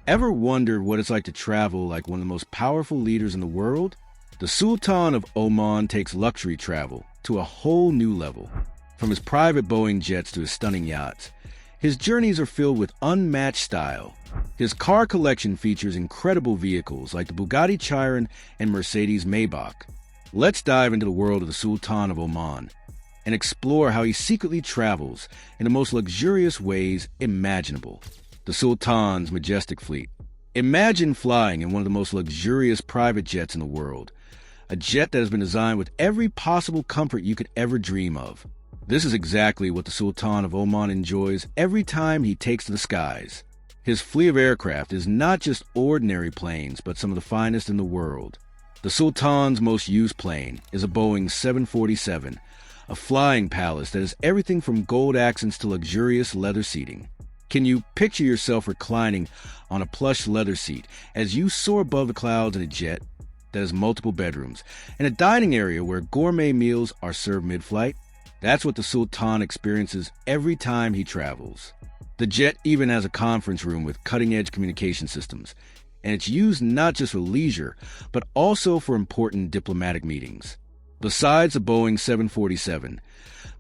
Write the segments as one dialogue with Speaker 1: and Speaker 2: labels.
Speaker 1: Ever wondered what it's like to travel like one of the most powerful leaders in the world? The Sultan of Oman takes luxury travel to a whole new level. From his private Boeing jets to his stunning yachts, his journeys are filled with unmatched style. His car collection features incredible vehicles like the Bugatti Chiron and Mercedes Maybach. Let's dive into the world of the Sultan of Oman and explore how he secretly travels in the most luxurious ways imaginable. The Sultan's Majestic Fleet. Imagine flying in one of the most luxurious private jets in the world, a jet that has been designed with every possible comfort you could ever dream of. This is exactly what the Sultan of Oman enjoys every time he takes to the skies. His fleet of aircraft is not just ordinary planes, but some of the finest in the world. The Sultan's most used plane is a Boeing 747, a flying palace that has everything from gold accents to luxurious leather seating. Can you picture yourself reclining on a plush leather seat as you soar above the clouds in a jet that has multiple bedrooms and a dining area where gourmet meals are served mid-flight? That's what the Sultan experiences every time he travels. The jet even has a conference room with cutting-edge communication systems, and it's used not just for leisure, but also for important diplomatic meetings. Besides the Boeing 747,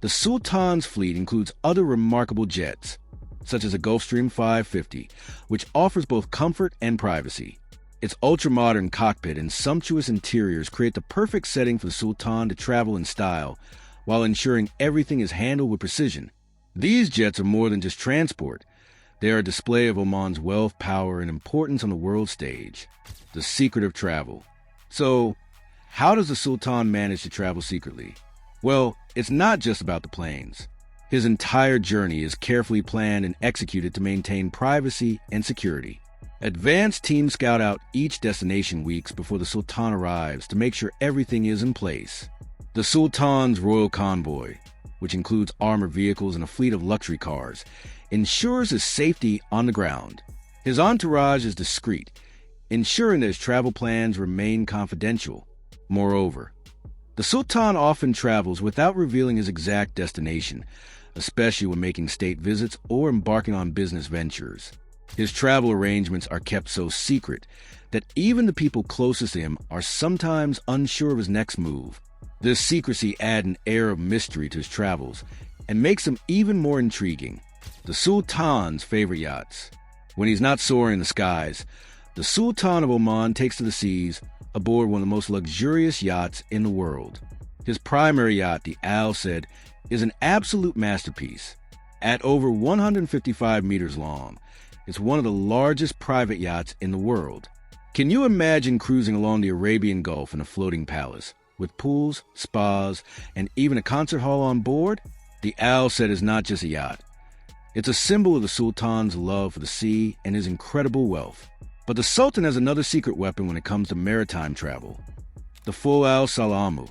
Speaker 1: the Sultan's fleet includes other remarkable jets, such as a Gulfstream 550, which offers both comfort and privacy. Its ultra-modern cockpit and sumptuous interiors create the perfect setting for the Sultan to travel in style, while ensuring everything is handled with precision. These jets are more than just transport. They are a display of Oman's wealth, power, and importance on the world stage. The Secretive Travel. So, how does the Sultan manage to travel secretly? Well, it's not just about the planes. His entire journey is carefully planned and executed to maintain privacy and security. Advanced teams scout out each destination weeks before the Sultan arrives to make sure everything is in place. The Sultan's royal convoy, which includes armored vehicles and a fleet of luxury cars, ensures his safety on the ground. His entourage is discreet, ensuring that his travel plans remain confidential. Moreover, the Sultan often travels without revealing his exact destination, especially when making state visits or embarking on business ventures. His travel arrangements are kept so secret that even the people closest to him are sometimes unsure of his next move. This secrecy adds an air of mystery to his travels and makes them even more intriguing. The Sultan's favorite yachts. When he's not soaring in the skies, the Sultan of Oman takes to the seas aboard one of the most luxurious yachts in the world. His primary yacht, the Al Said, is an absolute masterpiece. At over 155 meters long, it's one of the largest private yachts in the world. Can you imagine cruising along the Arabian Gulf in a floating palace, with pools, spas, and even a concert hall on board? The Al Said is not just a yacht. It's a symbol of the Sultan's love for the sea and his incredible wealth. But the Sultan has another secret weapon when it comes to maritime travel. The Full Al Salamu,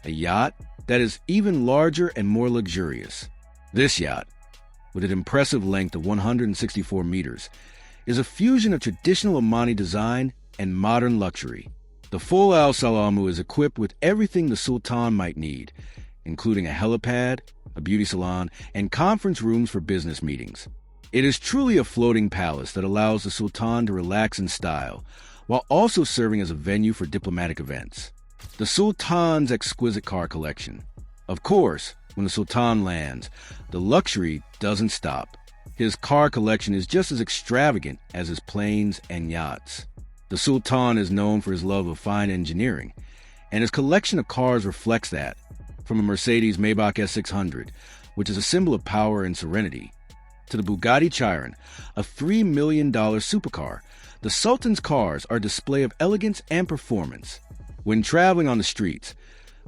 Speaker 1: a yacht that is even larger and more luxurious. This yacht, with an impressive length of 164 meters, is a fusion of traditional Omani design and modern luxury. The Full Al Salamu is equipped with everything the Sultan might need, including a helipad, a beauty salon, and conference rooms for business meetings. It is truly a floating palace that allows the Sultan to relax in style, while also serving as a venue for diplomatic events. The Sultan's exquisite car collection. Of course, when the Sultan lands, the luxury doesn't stop. His car collection is just as extravagant as his planes and yachts. The Sultan is known for his love of fine engineering, and his collection of cars reflects that. From a Mercedes Maybach S600, which is a symbol of power and serenity, to the Bugatti Chiron, a $3 million supercar, the Sultan's cars are a display of elegance and performance. When traveling on the streets,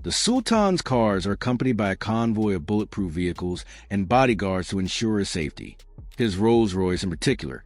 Speaker 1: the Sultan's cars are accompanied by a convoy of bulletproof vehicles and bodyguards to ensure his safety. His Rolls-Royce, in particular,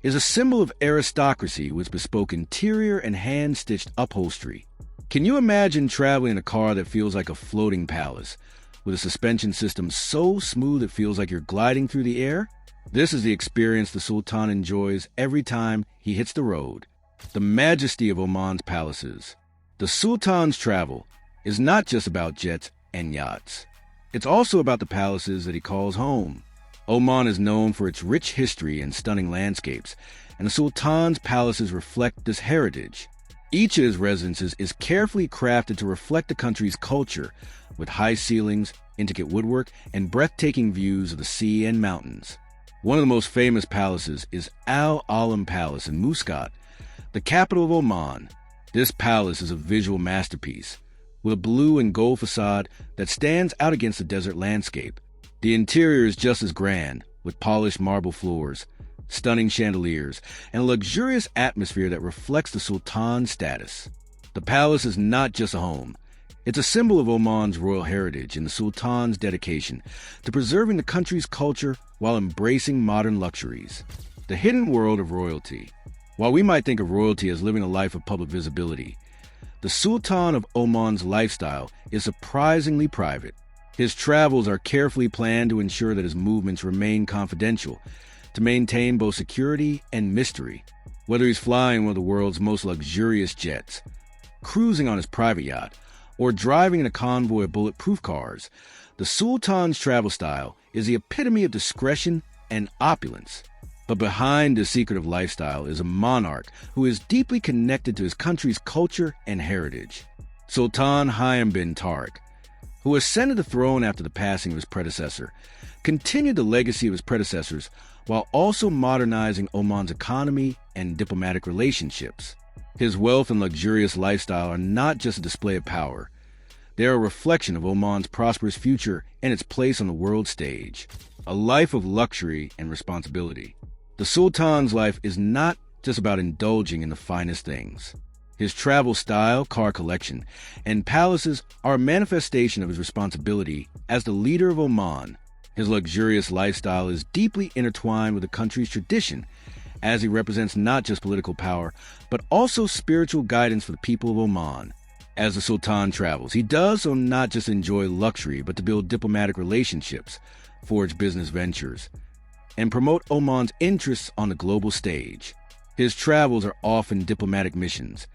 Speaker 1: is a symbol of aristocracy with bespoke interior and hand-stitched upholstery. Can you imagine traveling in a car that feels like a floating palace, with a suspension system so smooth it feels like you're gliding through the air? This is the experience the Sultan enjoys every time he hits the road. The majesty of Oman's palaces. The Sultan's travel is not just about jets and yachts. It's also about the palaces that he calls home. Oman is known for its rich history and stunning landscapes, and the Sultan's palaces reflect this heritage. Each of his residences is carefully crafted to reflect the country's culture, with high ceilings, intricate woodwork, and breathtaking views of the sea and mountains. One of the most famous palaces is Al Alam Palace in Muscat, the capital of Oman. This palace is a visual masterpiece, with a blue and gold facade that stands out against the desert landscape. The interior is just as grand, with polished marble floors, stunning chandeliers, and a luxurious atmosphere that reflects the Sultan's status. The palace is not just a home. It's a symbol of Oman's royal heritage and the Sultan's dedication to preserving the country's culture while embracing modern luxuries. The hidden world of royalty. While we might think of royalty as living a life of public visibility, the Sultan of Oman's lifestyle is surprisingly private. His travels are carefully planned to ensure that his movements remain confidential, to maintain both security and mystery. Whether he's flying one of the world's most luxurious jets, cruising on his private yacht, or driving in a convoy of bulletproof cars, the Sultan's travel style is the epitome of discretion and opulence. But behind this secretive lifestyle is a monarch who is deeply connected to his country's culture and heritage. Sultan Hayam bin Tariq, who ascended the throne after the passing of his predecessor, continued the legacy of his predecessors while also modernizing Oman's economy and diplomatic relationships. His wealth and luxurious lifestyle are not just a display of power. They are a reflection of Oman's prosperous future and its place on the world stage. A life of luxury and responsibility. The Sultan's life is not just about indulging in the finest things. His travel style, car collection, and palaces are a manifestation of his responsibility as the leader of Oman. His luxurious lifestyle is deeply intertwined with the country's tradition, as he represents not just political power, but also spiritual guidance for the people of Oman. As the Sultan travels, he does so not just enjoy luxury, but to build diplomatic relationships, forge business ventures, and promote Oman's interests on the global stage. His travels are often diplomatic missions,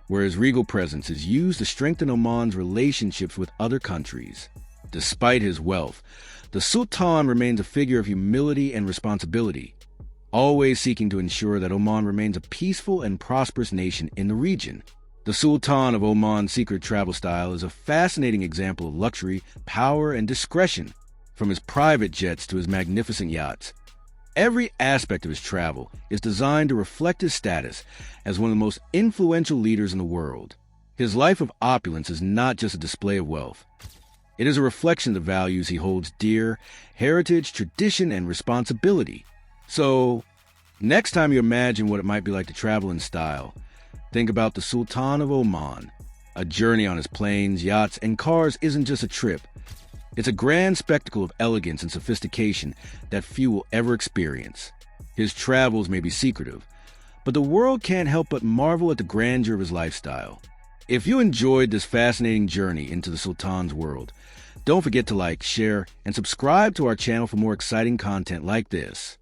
Speaker 1: where his regal presence is used to strengthen Oman's relationships with other countries. Despite his wealth, the Sultan remains a figure of humility and responsibility, always seeking to ensure that Oman remains a peaceful and prosperous nation in the region. The Sultan of Oman's secret travel style is a fascinating example of luxury, power, and discretion. From his private jets to his magnificent yachts, every aspect of his travel is designed to reflect his status as one of the most influential leaders in the world. His life of opulence is not just a display of wealth. It is a reflection of the values he holds dear: heritage, tradition, and responsibility. So, next time you imagine what it might be like to travel in style, think about the Sultan of Oman. A journey on his planes, yachts, and cars isn't just a trip. It's a grand spectacle of elegance and sophistication that few will ever experience. His travels may be secretive, but the world can't help but marvel at the grandeur of his lifestyle. If you enjoyed this fascinating journey into the Sultan's world, don't forget to like, share, and subscribe to our channel for more exciting content like this.